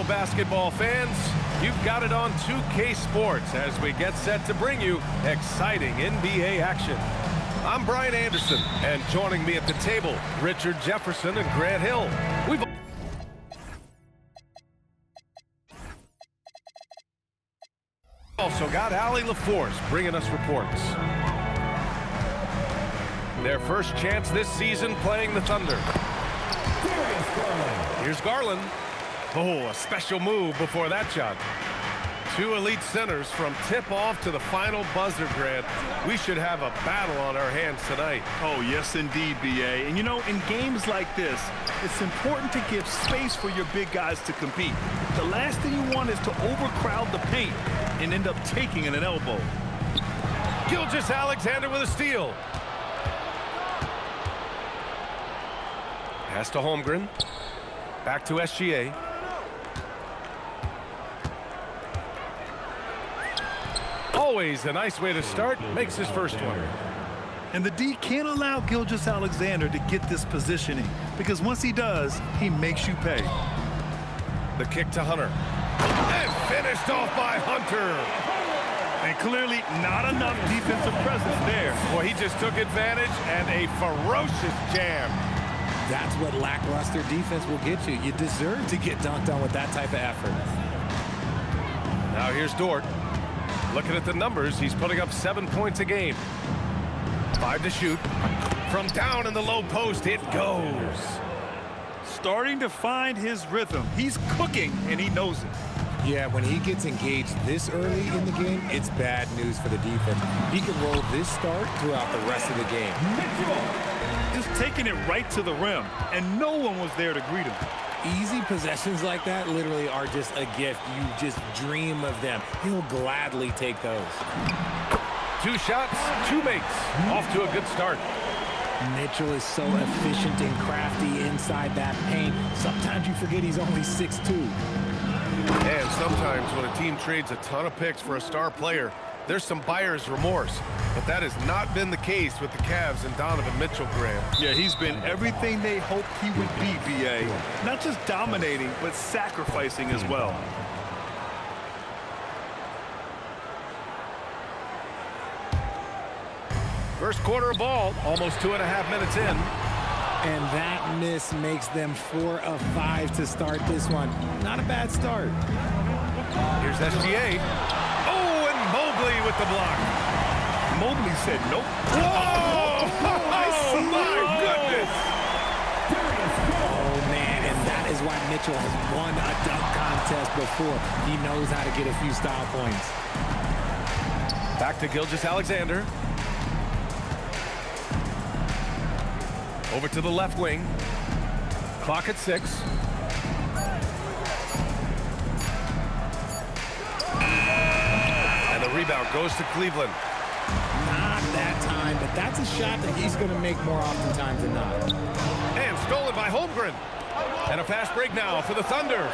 Hello, basketball fans. You've got it on 2K Sports as we get set to bring you exciting NBA action. I'm Brian Anderson, and joining me at the table, Richard Jefferson and Grant Hill. We've also got Allie LaForce bringing us reports. Their first chance this season playing the Thunder. Here's Garland. Oh, a special move before that shot. Two elite centers from tip-off to the final buzzer, Grant. We should have a battle on our hands tonight. Oh, yes, indeed, B.A. And, you know, in games like this, it's important to give space for your big guys to compete. The last thing you want is to overcrowd the paint and end up taking an elbow. Gilgeous-Alexander with a steal. Pass to Holmgren. Back to SGA. Always a nice way to start. Makes his first one. And the D can't allow Gilgeous-Alexander to get this positioning, because once he does, he makes you pay. The kick to Hunter. And finished off by Hunter. And clearly not enough defensive presence there. Well, he just took advantage and a ferocious jam. That's what lackluster defense will get you. You deserve to get dunked on with that type of effort. Now here's Dort. Looking at the numbers, he's putting up 7 points a game. 5 to shoot. From down in the low post, it goes. Starting to find his rhythm. He's cooking, and he knows it. Yeah, when he gets engaged this early in the game, it's bad news for the defense. He can roll this start throughout the rest of the game. Just taking it right to the rim, and no one was there to greet him. Easy possessions like that literally are just a gift. You just dream of them. He'll gladly take those. 2 shots, 2 makes. Off to a good start. Mitchell is so efficient and crafty inside that paint. Sometimes you forget he's only 6'2". And sometimes when a team trades a ton of picks for a star player, there's some buyer's remorse. But that has not been the case with the Cavs and Donovan Mitchell, Graham. Yeah, he's been everything they hoped he would be, B.A. Not just dominating, but sacrificing as well. First quarter of ball, almost 2.5 minutes in. And that miss makes them 4 of 5 to start this one. Not a bad start. Here's SGA. Oh, and Mobley with the block. Mobley said nope. Whoa! Oh, my goodness! Oh, man, and that is why Mitchell has won a dunk contest before. He knows how to get a few style points. Back to Gilgeous-Alexander. Over to the left wing. Clock at 6. And the rebound goes to Cleveland. Not that time, but that's a shot that he's going to make more oftentimes than not. And stolen by Holmgren. And a fast break now for the Thunder.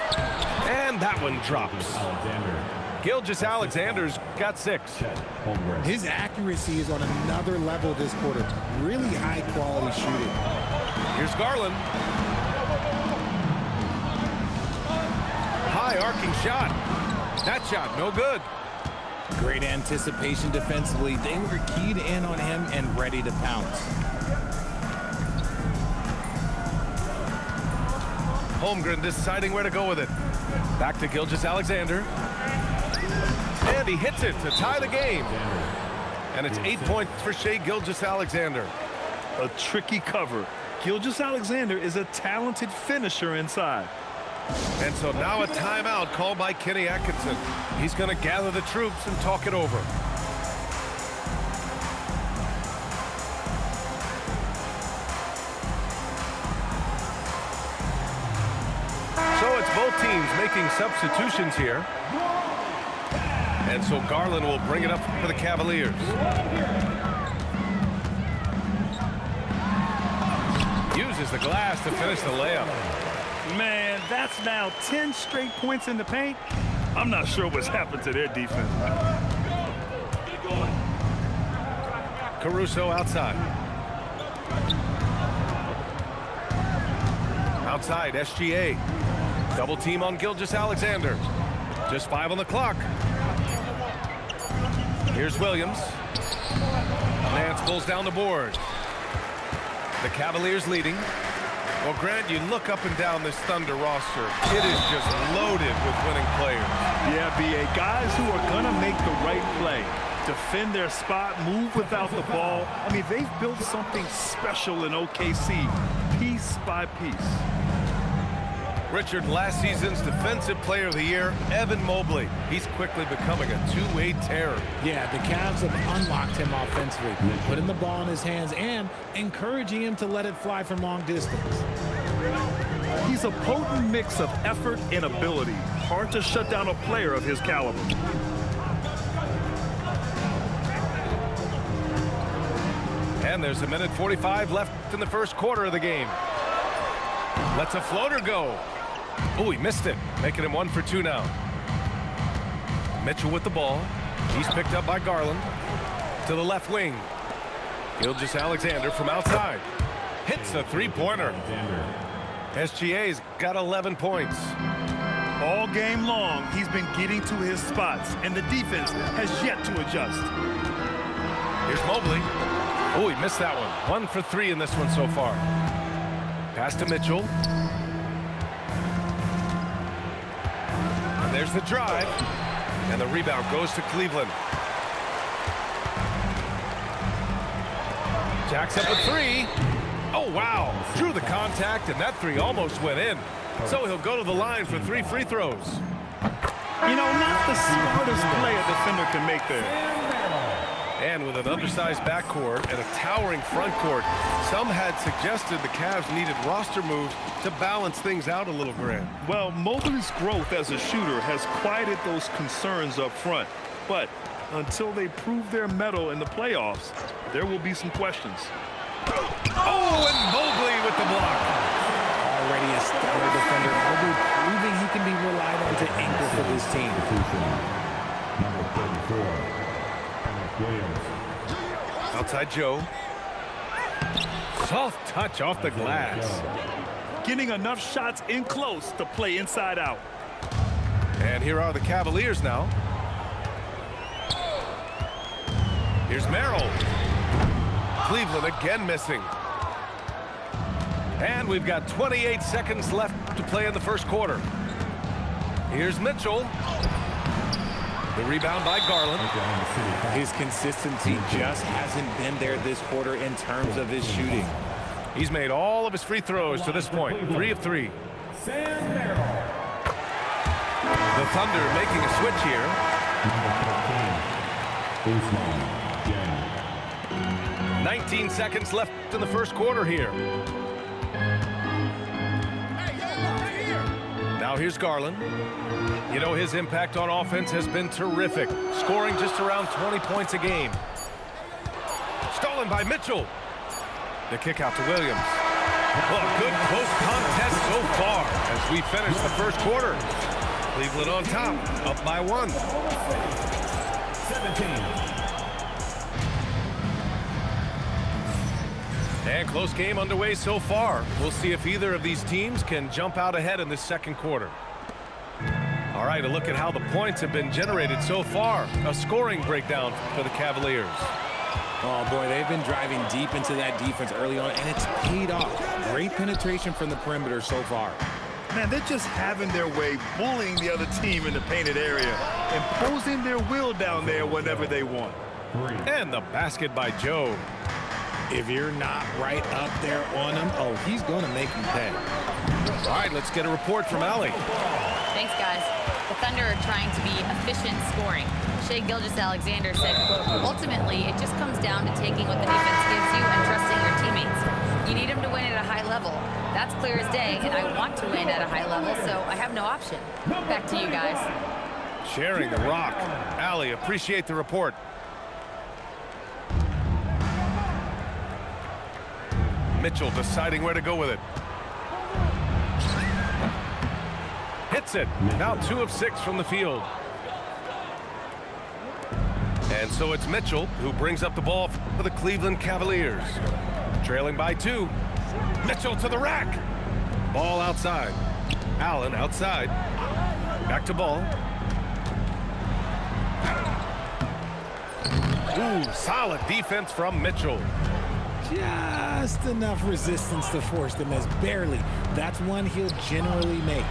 And that one drops. Gilgeous-Alexander's got 6. His accuracy is on another level this quarter. Really high-quality shooting. Here's Garland. High arcing shot. That shot, no good. Great anticipation defensively. They were keyed in on him and ready to pounce. Holmgren deciding where to go with it. Back to Gilgeous-Alexander. And he hits it to tie the game. And it's 8 points for Shai Gilgeous-Alexander. A tricky cover. Gilgeous-Alexander is a talented finisher inside. And so now a timeout called by Kenny Atkinson. He's going to gather the troops and talk it over. So it's both teams making substitutions here. And so Garland will bring it up for the Cavaliers. Uses the glass to finish the layup. Man, that's now 10 straight points in the paint. I'm not sure what's happened to their defense. Caruso outside. Outside, SGA. Double team on Gilgeous-Alexander. Just 5 on the clock. Here's Williams. Nance pulls down the board. The Cavaliers leading. Well, Grant, you look up and down this Thunder roster. It is just loaded with winning players. Yeah, B.A. Guys who are going to make the right play. Defend their spot, move without the ball. I mean, they've built something special in OKC, piece by piece. Richard, last season's Defensive Player of the Year, Evan Mobley. He's quickly becoming a two-way terror. Yeah, the Cavs have unlocked him offensively, putting the ball in his hands and encouraging him to let it fly from long distance. He's a potent mix of effort and ability. Hard to shut down a player of his caliber. And there's a minute 45 left in the first quarter of the game. Lets a floater go. Oh, he missed it, making him 1 for 2 now. Mitchell with the ball. He's picked up by Garland. To the left wing. Gilgeous-Alexander from outside. Hits a three-pointer. SGA's got 11 points. All game long, he's been getting to his spots, and the defense has yet to adjust. Here's Mobley. Oh, he missed that one. 1 for 3 in this one so far. Pass to Mitchell. And there's the drive. And the rebound goes to Cleveland. Jacks up a 3. Oh, wow. Drew the contact, and that 3 almost went in. So he'll go to the line for 3 free throws. You know, not the smartest play a defender can make there. And with an undersized backcourt and a towering front court, some had suggested the Cavs needed roster moves to balance things out a little, Grant. Well, Mobley's growth as a shooter has quieted those concerns up front. But until they prove their mettle in the playoffs, there will be some questions. Oh, and Mobley with the block. Already a stellar defender, Mobley proving he can be relied on to anchor for this team. Number 34. Williams. Outside Joe. Soft touch off the glass. Getting enough shots in close to play inside out. And here are the Cavaliers now. Here's Merrill. Cleveland again missing. And we've got 28 seconds left to play in the first quarter. Here's Mitchell. The rebound by Garland. His consistency just hasn't been there this quarter in terms of his shooting. He's made all of his free throws to this point. 3 of 3. The Thunder making a switch here. 19 seconds left in the first quarter here. Now here's Garland. You know, his impact on offense has been terrific, scoring just around 20 points a game. Stolen by Mitchell. The kick out to Williams. Well, a good close contest so far as we finish the first quarter. Cleveland on top, up by 1. 17. And close game underway so far. We'll see if either of these teams can jump out ahead in this second quarter. All right, a look at how the points have been generated so far. A scoring breakdown for the Cavaliers. Oh, boy, they've been driving deep into that defense early on, and it's paid off. Great penetration from the perimeter so far. Man, they're just having their way, bullying the other team in the painted area, imposing their will down there whenever they want. And the basket by Joe. If you're not right up there on him, oh, he's going to make him pay. All right, let's get a report from Allie. Thanks, guys. The Thunder are trying to be efficient scoring. Shai Gilgeous-Alexander said, quote, ultimately, it just comes down to taking what the defense gives you and trusting your teammates. You need them to win at a high level. That's clear as day, and I want to win at a high level, so I have no option. Back to you guys. Sharing the rock. Allie, appreciate the report. Mitchell deciding where to go with it. Hits it. Now 2 of 6 from the field. And so it's Mitchell who brings up the ball for the Cleveland Cavaliers. Trailing by 2. Mitchell to the rack. Ball outside. Allen outside. Back to Ball. Ooh, solid defense from Mitchell. Just enough resistance to force them as barely. That's one he'll generally make.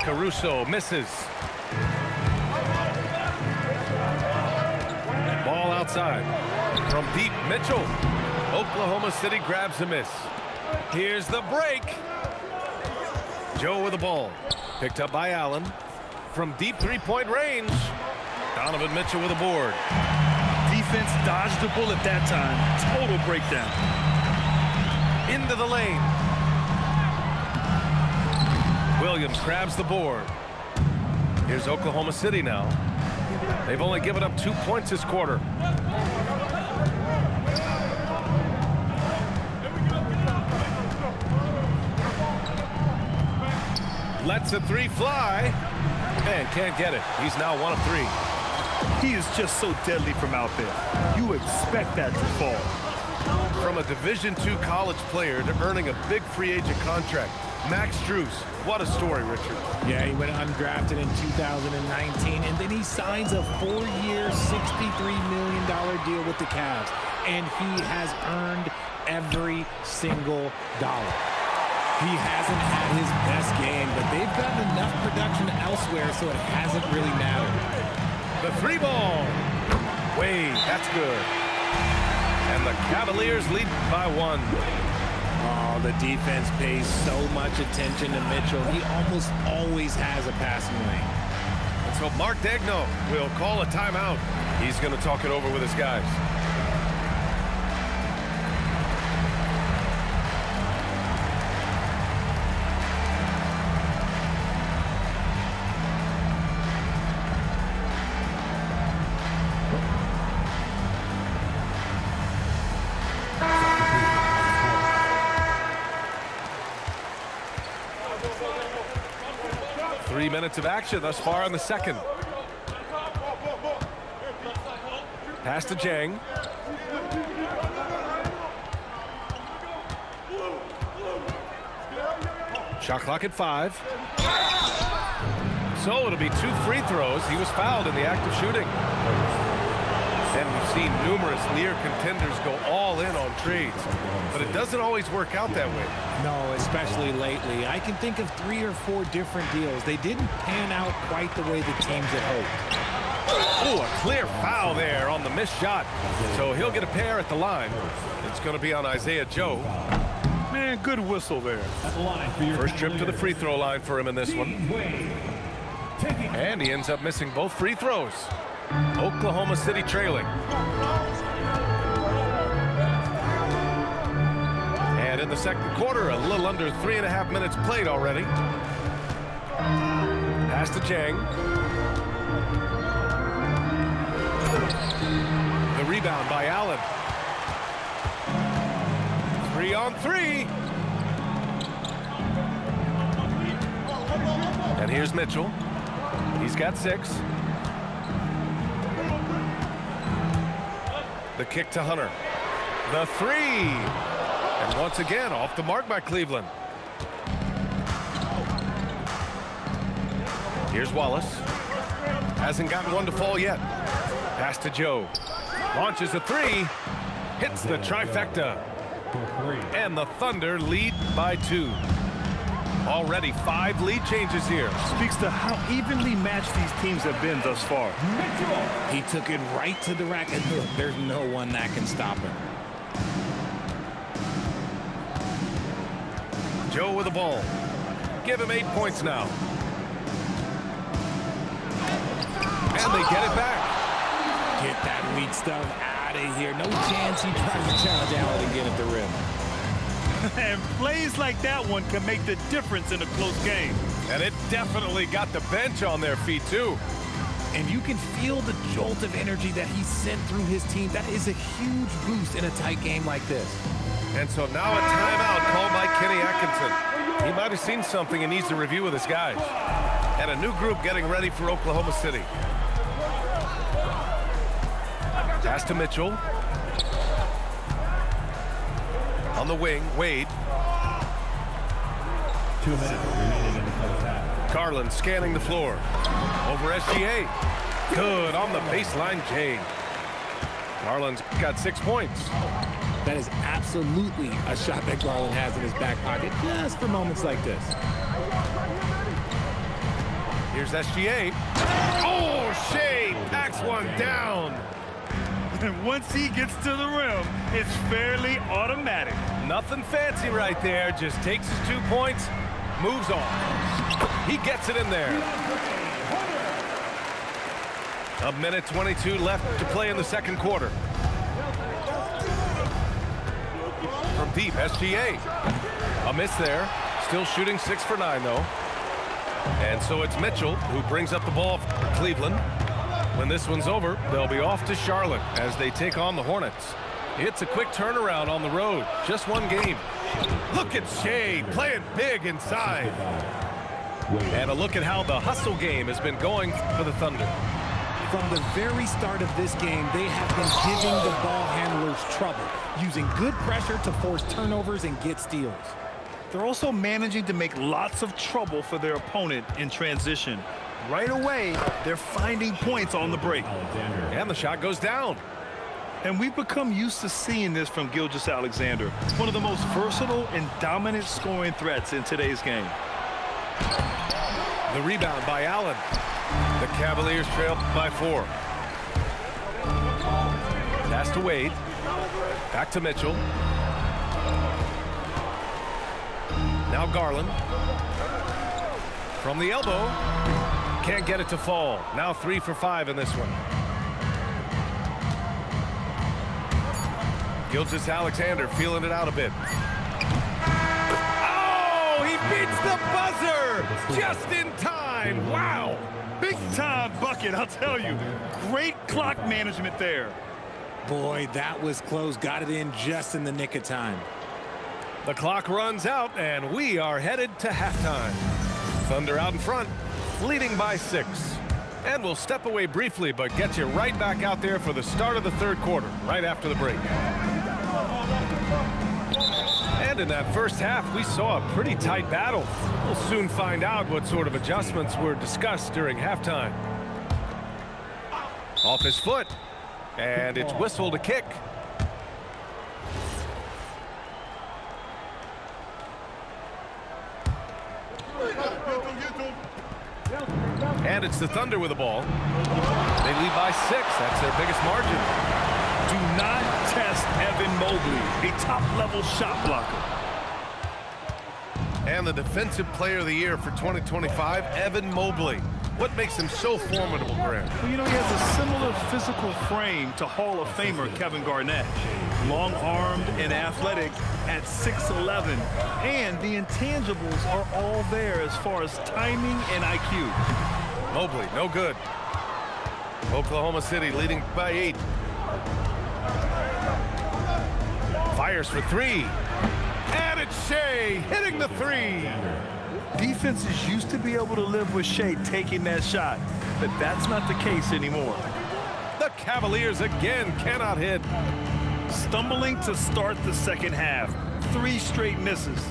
Caruso misses. Ball outside. From deep, Mitchell. Oklahoma City grabs a miss. Here's the break. Joe with the ball. Picked up by Allen. From deep three-point range. Donovan Mitchell with a board. Defense dodged the bullet that time. Total breakdown. Into the lane. Williams grabs the board. Here's Oklahoma City now. They've only given up 2 points this quarter. Lets a three fly. And can't get it. He's now 1 of 3. He is just so deadly from out there. You expect that to fall. From a Division II college player to earning a big free agent contract. Max Strus, what a story, Richard. Yeah, he went undrafted in 2019, and then he signs a 4-year, $63 million deal with the Cavs, and he has earned every single dollar. He hasn't had his best game, but they've gotten enough production elsewhere, so it hasn't really mattered. The 3 ball. Wade, that's good. And the Cavaliers lead by 1. Oh, the defense pays so much attention to Mitchell. He almost always has a passing lane. And so Mark Daigneault will call a timeout. He's going to talk it over with his guys. Three minutes of action thus far in the second. Pass to Jang. Shot clock at 5. So it'll be 2 free throws. He was fouled in the act of shooting. And we've seen numerous near contenders go all in on trades. But it doesn't always work out that way. No, especially lately. I can think of 3 or 4 different deals. They didn't pan out quite the way the teams had hoped. Oh, a clear foul there on the missed shot. So he'll get a pair at the line. It's going to be on Isaiah Joe. Man, good whistle there. First trip to the free throw line for him in this one. And he ends up missing both free throws. Oklahoma City trailing. And in the second quarter, a little under 3.5 minutes played already. Pass to Jang. The rebound by Allen. 3 on 3. And here's Mitchell. He's got 6. The kick to Hunter. The 3. And once again, off the mark by Cleveland. Here's Wallace. Hasn't gotten one to fall yet. Pass to Joe. Launches a 3. Hits the trifecta. And the Thunder lead by 2. Already 5 lead changes here. Speaks to how evenly matched these teams have been thus far. He took it right to the rack, and look, there's no one that can stop him. Joe with the ball. Give him 8 points now. And they get it back. Get that weak stuff out of here. No chance he tries to challenge Allen again at the rim. And plays like that one can make the difference in a close game. And it definitely got the bench on their feet, too. And you can feel the jolt of energy that he sent through his team. That is a huge boost in a tight game like this. And so now a timeout called by Kenny Atkinson. He might have seen something and needs to review with his guys. And a new group getting ready for Oklahoma City. Pass to Mitchell. On the wing, Wade. 2 minutes remaining in the quarter. Garland scanning the floor. Over SGA. Good on the baseline, Jay. Garland's got 6 points. That is absolutely a shot that Garland has in his back pocket just for moments like this. Here's SGA. Oh, Shea packs one down. And once he gets to the rim, it's fairly automatic. Nothing fancy right there. Just takes his 2 points, moves on. He gets it in there. A minute 22 left to play in the second quarter. From deep, SGA. A miss there. Still shooting 6 for 9, though. And so it's Mitchell who brings up the ball for Cleveland. When this one's over, they'll be off to Charlotte as they take on the Hornets. It's a quick turnaround on the road. Just one game. Look at Shea playing big inside. And a look at how the hustle game has been going for the Thunder. From the very start of this game, they have been giving the ball handlers trouble, using good pressure to force turnovers and get steals. They're also managing to make lots of trouble for their opponent in transition. Right away, they're finding points on the break. And the shot goes down. And we've become used to seeing this from Gilgeous-Alexander, one of the most versatile and dominant scoring threats in today's game. The rebound by Allen. The Cavaliers trail by 4. Pass to Wade. Back to Mitchell. Now Garland. From the elbow. Can't get it to fall. Now 3 for 5 in this one. Gilgeous-Alexander feeling it out a bit. Oh, he beats the buzzer just in time. Wow. Big time bucket, I'll tell you. Great clock management there. Boy, that was close. Got it in just in the nick of time. The clock runs out, and we are headed to halftime. Thunder out in front, leading by 6. And we'll step away briefly, but get you right back out there for the start of the third quarter, right after the break. And in that first half, we saw a pretty tight battle. We'll soon find out what sort of adjustments were discussed during halftime. Off his foot, and it's whistled a kick. And it's the Thunder with the ball. They lead by 6. That's their biggest margin. Do not test Evan Mobley, a top-level shot blocker. And the Defensive Player of the Year for 2025, Evan Mobley. What makes him so formidable, Grant? Well, you know, he has a similar physical frame to Hall of Famer Kevin Garnett. Long-armed and athletic at 6'11", and the intangibles are all there as far as timing and IQ. Mobley, no good. Oklahoma City leading by 8. Fires for 3. And it's Shea hitting the 3. Defenses used to be able to live with Shea taking that shot, but that's not the case anymore. The Cavaliers again cannot hit. Stumbling to start the second half. 3 straight misses.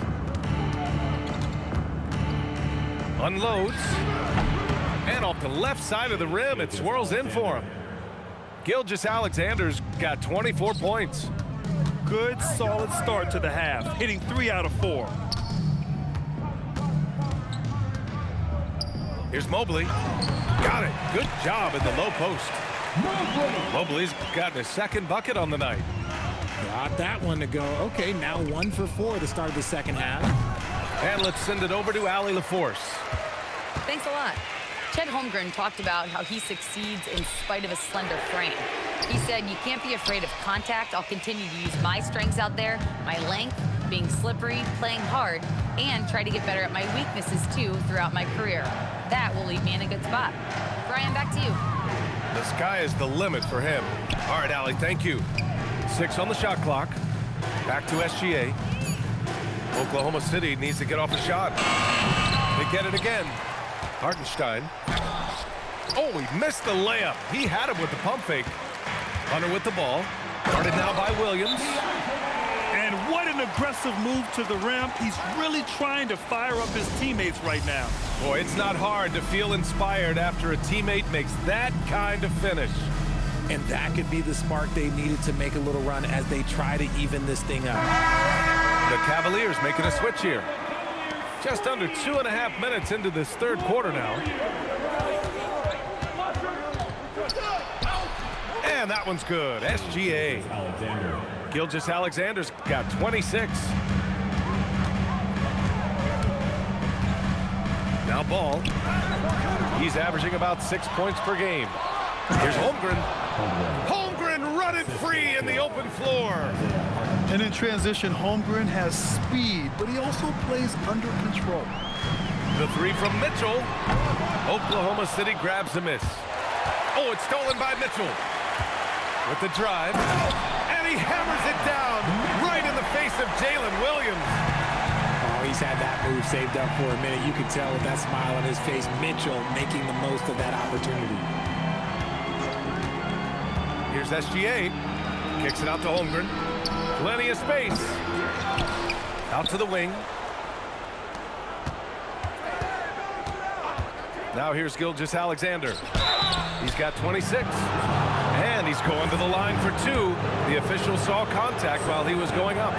Unloads. And off the left side of the rim, it swirls in for him. Gilgeous-Alexander's got 24 points. Good, solid start to the half, hitting 3 out of 4. Here's Mobley. Got it. Good job in the low post. Mobley's gotten his second bucket on the night. Got that one to go. Okay, now 1 for 4 to start the second half. And let's send it over to Allie LaForce. Thanks a lot. Chet Holmgren talked about how he succeeds in spite of his slender frame. He said, "You can't be afraid of contact. I'll continue to use my strengths out there, my length, being slippery, playing hard, and try to get better at my weaknesses too throughout my career. That will leave me in a good spot." Brian, back to you. The sky is the limit for him. All right, Allie, thank you. 6 on the shot clock. Back to SGA. Oklahoma City needs to get off the shot. They get it again. Hartenstein. Oh, he missed the layup. He had him with the pump fake. Hunter with the ball. Guarded now by Williams. And what an aggressive move to the rim. He's really trying to fire up his teammates right now. Boy, it's not hard to feel inspired after a teammate makes that kind of finish. And that could be the spark they needed to make a little run as they try to even this thing up. The Cavaliers making a switch here. Just under 2.5 minutes into this third quarter now. And that one's good. SGA. Alexander. Gilgeous-Alexander's got 26. Now Ball. He's averaging about 6 points per game. Here's Holmgren. Holmgren running free in the open floor. And in transition, Holmgren has speed, but he also plays under control. The three from Mitchell. Oklahoma City grabs the miss. Oh, it's stolen by Mitchell. With the drive. And he hammers it down right in the face of Jalen Williams. Oh, he's had that move saved up for a minute. You could tell with that smile on his face, Mitchell making the most of that opportunity. Here's SGA. Kicks it out to Holmgren. Plenty of space. Out to the wing. Now here's Gilgeous-Alexander. He's got 26. And he's going to the line for two. The official saw contact while he was going up.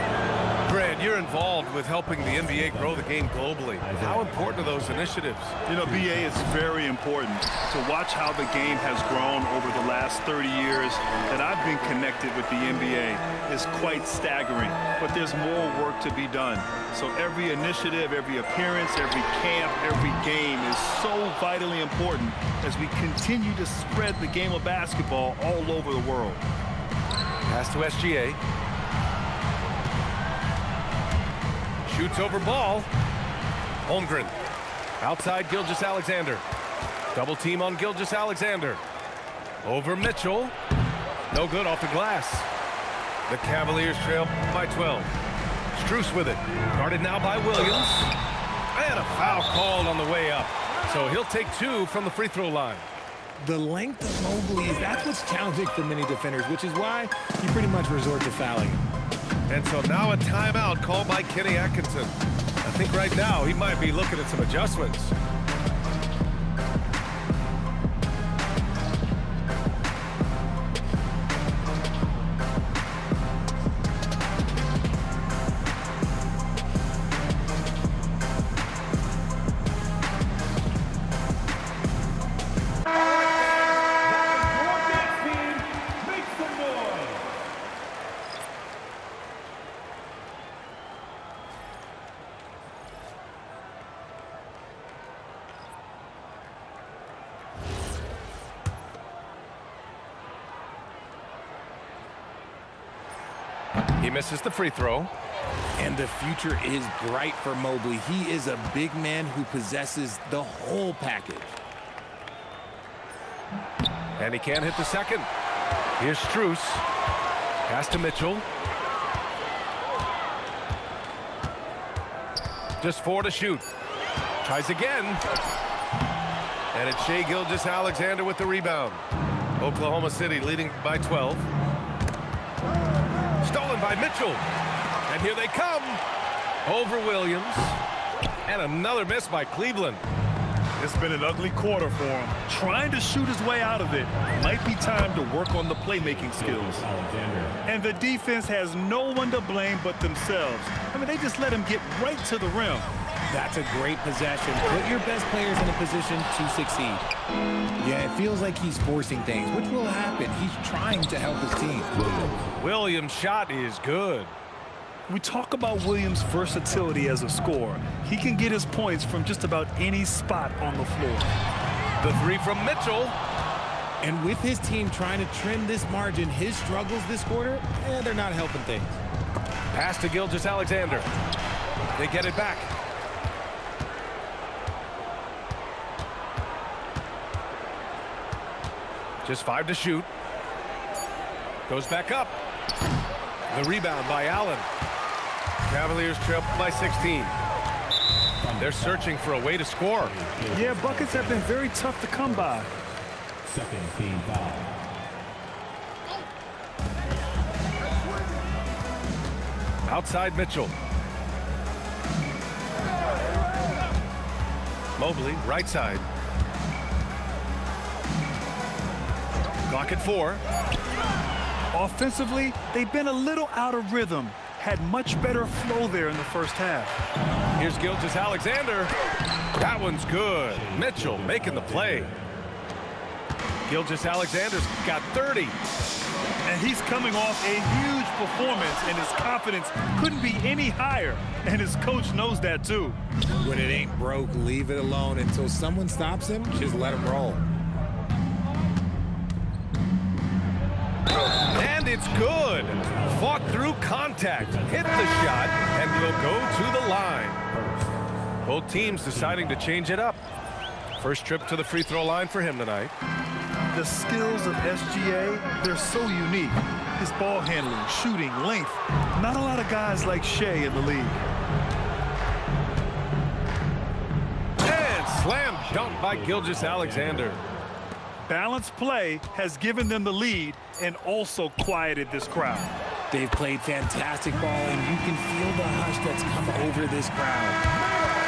Grant, you're involved with helping the NBA grow the game globally. How important are those initiatives? You know, BA, it's very important to watch how the game has grown over the last 30 years that I've been connected with the NBA. Is quite staggering, but there's more work to be done. So every initiative, every appearance, every camp, every game is so vitally important as we continue to spread the game of basketball all over the world. Pass to SGA. Shoots over Ball. Holmgren. Outside Gilgeous-Alexander. Double team on Gilgeous-Alexander. Over Mitchell. No good off the glass. The Cavaliers trail by 12. Strus with it. Guarded now by Williams. And a foul called on the way up. So he'll take two from the free throw line. The length of Mobley, that's what's challenging for many defenders, which is why you pretty much resort to fouling. And so now a timeout called by Kenny Atkinson. I think right now he might be looking at some adjustments. He misses the free throw. And the future is bright for Mobley. He is a big man who possesses the whole package. And he can't hit the second. Here's Strus. Pass to Mitchell. Just 4 to shoot. Tries again. And it's Shai Gilgeous-Alexander with the rebound. Oklahoma City leading by 12. Stolen by Mitchell. And here they come. Over Williams. And another miss by Cleveland. It's been an ugly quarter for him. Trying to shoot his way out of it. Might be time to work on the playmaking skills. And the defense has no one to blame but themselves. I mean, they just let him get right to the rim. That's a great possession. Put your best players in a position to succeed. Yeah, it feels like he's forcing things, which will happen. He's trying to help his team. Williams' shot is good. We talk about Williams' versatility as a scorer. He can get his points from just about any spot on the floor. The three from Mitchell. And with his team trying to trim this margin, his struggles this quarter, they're not helping things. Pass to Gilgeous-Alexander. They get it back. Just 5 to shoot. Goes back up. The rebound by Allen. Cavaliers trail by 16. They're searching for a way to score. Yeah, buckets have been very tough to come by. Second team foul. Outside Mitchell. Mobley, right side. Clock at 4. Offensively, they've been a little out of rhythm. Had much better flow there in the first half. Here's Gilgeous-Alexander. That one's good. Mitchell making the play. Gilgeous-Alexander's got 30. And he's coming off a huge performance, and his confidence couldn't be any higher. And his coach knows that too. When it ain't broke, leave it alone until someone stops him. Just let him roll. And it's good. Fought through contact, hit the shot, and will go to the line. Both teams deciding to change it up. First trip to the free throw line for him tonight. The skills of SGA, they're so unique. His ball handling, shooting, length. Not a lot of guys like Shea in the league. And slam dunk by Gilgeous-Alexander. Balanced play has given them the lead and also quieted this crowd. They've played fantastic ball, and you can feel the hush that's come over this crowd.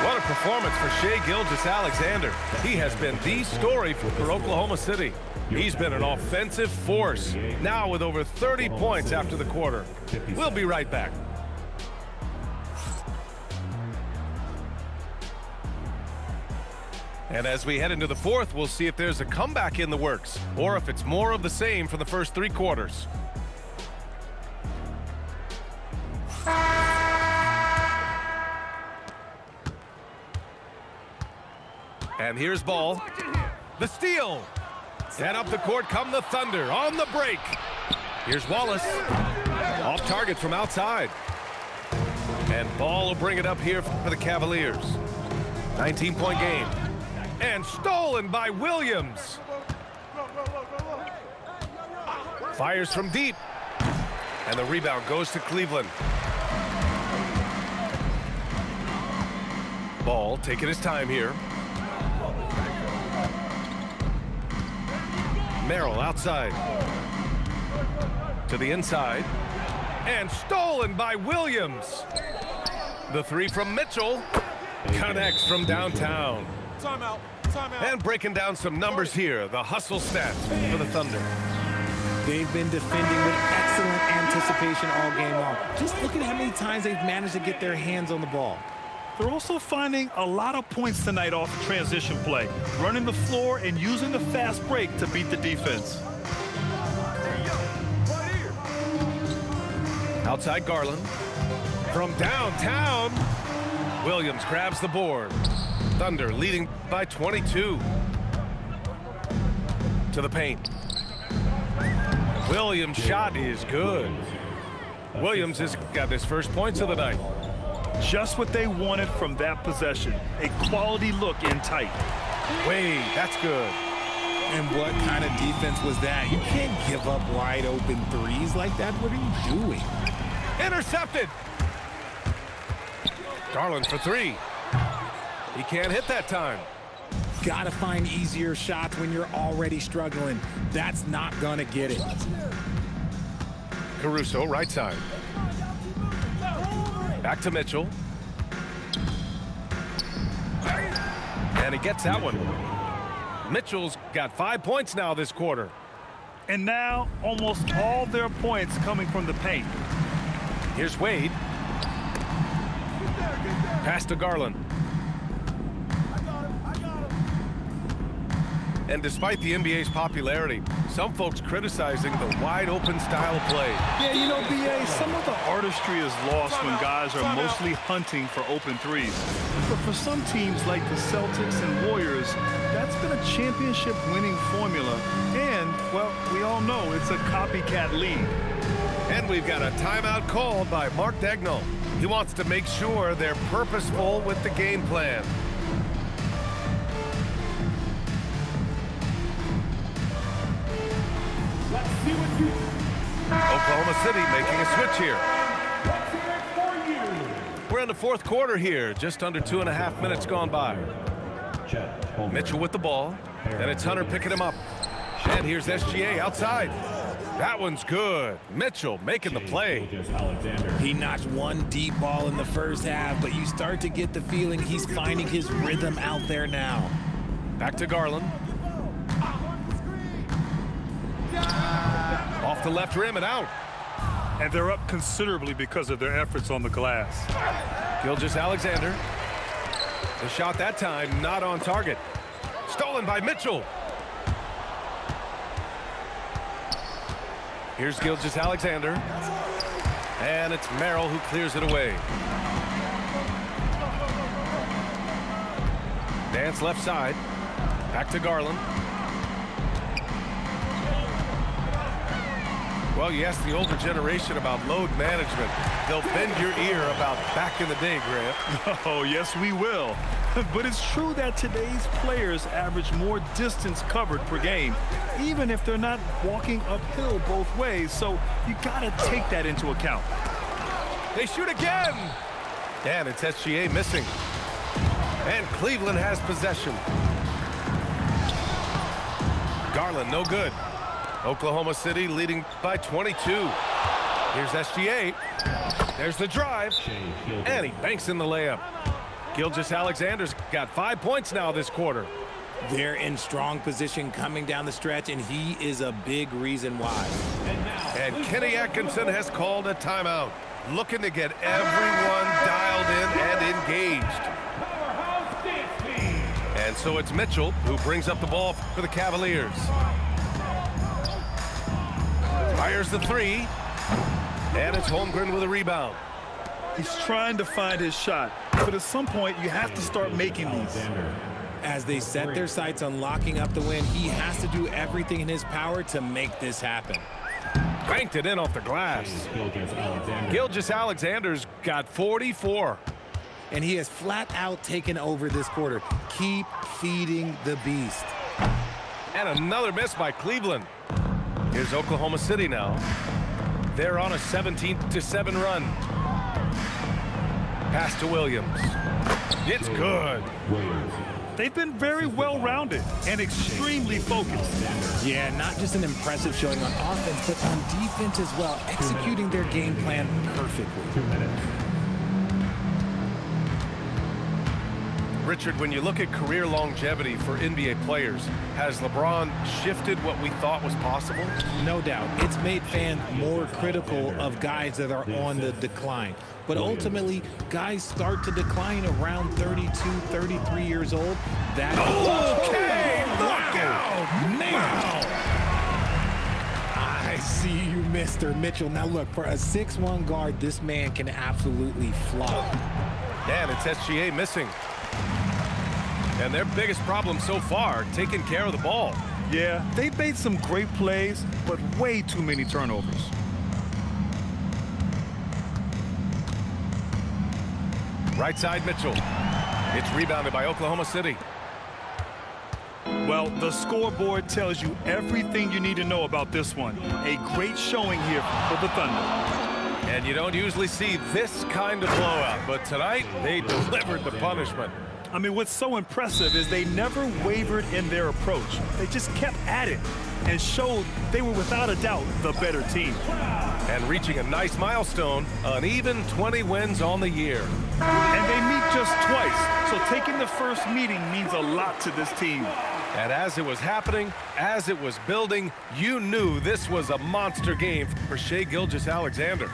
What a performance for Shai Gilgeous-Alexander. He has been the story for Oklahoma City. He's been an offensive force, now with over 30 points after the quarter. We'll be right back. And as we head into the fourth, we'll see if there's a comeback in the works, or if it's more of the same for the first 3 quarters. And here's Ball. The steal. And up the court come the Thunder on the break. Here's Wallace. Off target from outside. And Ball will bring it up here for the Cavaliers. 19-point game. And stolen by Williams. Fires from deep. And the rebound goes to Cleveland. Ball taking his time here. Merrill outside. To the inside. And stolen by Williams. The 3 from Mitchell. Connects from downtown. Timeout. And breaking down some numbers here. The hustle stats for the Thunder. They've been defending with excellent anticipation all game long. Just look at how many times they've managed to get their hands on the ball. They're also finding a lot of points tonight off transition play, running the floor and using the fast break to beat the defense. Outside Garland. From downtown, Williams grabs the board. Thunder leading by 22. To the paint. Williams' shot is good. Williams has got his first points of the night. Just what they wanted from that possession. A quality look in tight. Wade, that's good. And what kind of defense was that? You can't give up wide open threes like that. What are you doing? Intercepted. Garland for 3. He can't hit that time. Gotta find easier shots when you're already struggling. That's not gonna get it. Caruso, right side. Back to Mitchell. And he gets that one. Mitchell's got 5 points now this quarter. And now almost all their points coming from the paint. Here's Wade. Pass to Garland. And despite the NBA's popularity, some folks criticizing the wide-open style of play. Yeah, you know, BA, some of the artistry is lost when guys are mostly hunting for open threes. But for some teams like the Celtics and Warriors, that's been a championship-winning formula. And, well, we all know it's a copycat league. And we've got a timeout called by Mark Daigneault. He wants to make sure they're purposeful with the game plan. Oklahoma City making a switch here. We're in the fourth quarter here, just under 2.5 minutes gone by. Mitchell with the ball, and it's Hunter picking him up. And here's SGA outside. That one's good. Mitchell making the play. Gilgeous-Alexander. He notched one deep ball in the first half, but you start to get the feeling he's finding his rhythm out there now. Back to Garland. Off the left rim and out. And they're up considerably because of their efforts on the glass. Gilgeous-Alexander. The shot that time not on target. Stolen by Mitchell. Here's Gilgeous-Alexander. And it's Merrill who clears it away. Dance left side. Back to Garland. Well, you ask the older generation about load management. They'll bend your ear about back in the day, Grant. Oh, yes, we will. But it's true that today's players average more distance covered per game, even if they're not walking uphill both ways. So you got to take that into account. They shoot again. And it's SGA missing. And Cleveland has possession. Garland, no good. Oklahoma City leading by 22. Here's SGA. There's the drive. And he banks in the layup. Gilgeous-Alexander's got 5 points now this quarter. They're in strong position coming down the stretch, and he is a big reason why. And Kenny Atkinson has called a timeout, looking to get everyone dialed in and engaged. And so it's Mitchell who brings up the ball for the Cavaliers. Fires the three, and it's Holmgren with a rebound. He's trying to find his shot, but at some point you have to start making these. As they set their sights on locking up the win, he has to do everything in his power to make this happen. Banked it in off the glass. Gilgeous-Alexander. Gilgeous-Alexander's got 44. And he has flat out taken over this quarter. Keep feeding the beast. And another miss by Cleveland. Here's Oklahoma City now. They're on a 17-7 run. Pass to Williams. It's good. Williams. They've been very well-rounded and extremely focused. Yeah, not just an impressive showing on offense, but on defense as well, executing their game plan perfectly. 2 minutes. Richard, when you look at career longevity for NBA players, has LeBron shifted what we thought was possible? No doubt. It's made fans more critical of guys that are on the decline. But ultimately, guys start to decline around 32, 33 years old. That Okay, knockout! Now! I see you, Mr. Mitchell. Now look, for a 6'1" guard, this man can absolutely fly. And it's SGA missing. And their biggest problem so far, taking care of the ball. Yeah, they've made some great plays, but way too many turnovers. Right side, Mitchell. It's rebounded by Oklahoma City. Well, the scoreboard tells you everything you need to know about this one. A great showing here for the Thunder. And you don't usually see this kind of blowout, but tonight they delivered the punishment. I mean, what's so impressive is they never wavered in their approach. They just kept at it and showed they were without a doubt the better team. And reaching a nice milestone, an even 20 wins on the year. And they meet just twice, so taking the first meeting means a lot to this team. And as it was happening, as it was building, you knew this was a monster game for Shai Gilgeous-Alexander.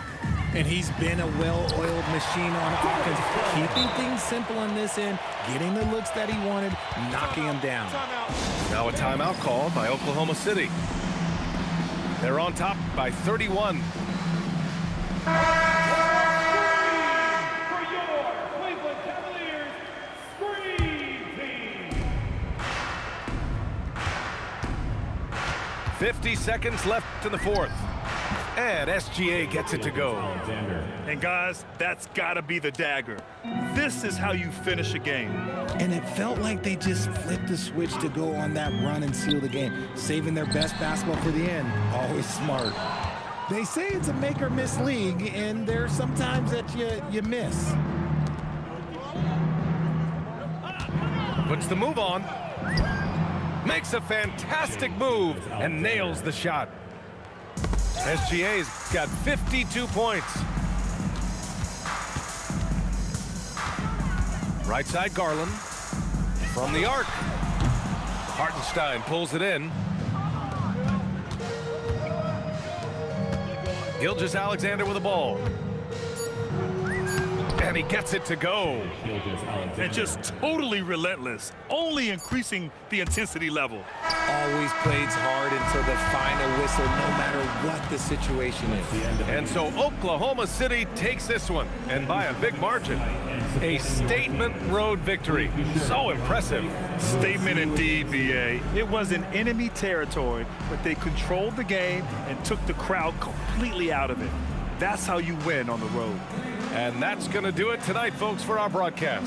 And he's been a well-oiled machine on offense, keeping things simple on this end, getting the looks that he wanted, knocking him down. Now a timeout called by Oklahoma City. They're on top by 31. For your Cleveland Cavaliers Scream Team. 50 seconds left in the fourth. And SGA gets it to go. And guys, that's gotta be the dagger. This is how you finish a game. And it felt like they just flipped the switch to go on that run and seal the game, saving their best basketball for the end. Always smart. They say it's a make or miss league, and there's sometimes that you miss. Puts the move on. Makes a fantastic move and nails the shot. SGA's got 52 points. Right side Garland. From the arc. Hartenstein pulls it in. Gilgeous-Alexander with the ball. And he gets it to go. Gilgeous-Alexander. And just totally relentless, only increasing the intensity level. Always plays hard until the final whistle, no matter what the situation is. And so Oklahoma City takes this one, and by a big margin. A statement road victory. So impressive. Statement indeed, BA. It was in enemy territory, but they controlled the game and took the crowd completely out of it. That's how you win on the road. And that's going to do it tonight, folks, for our broadcast.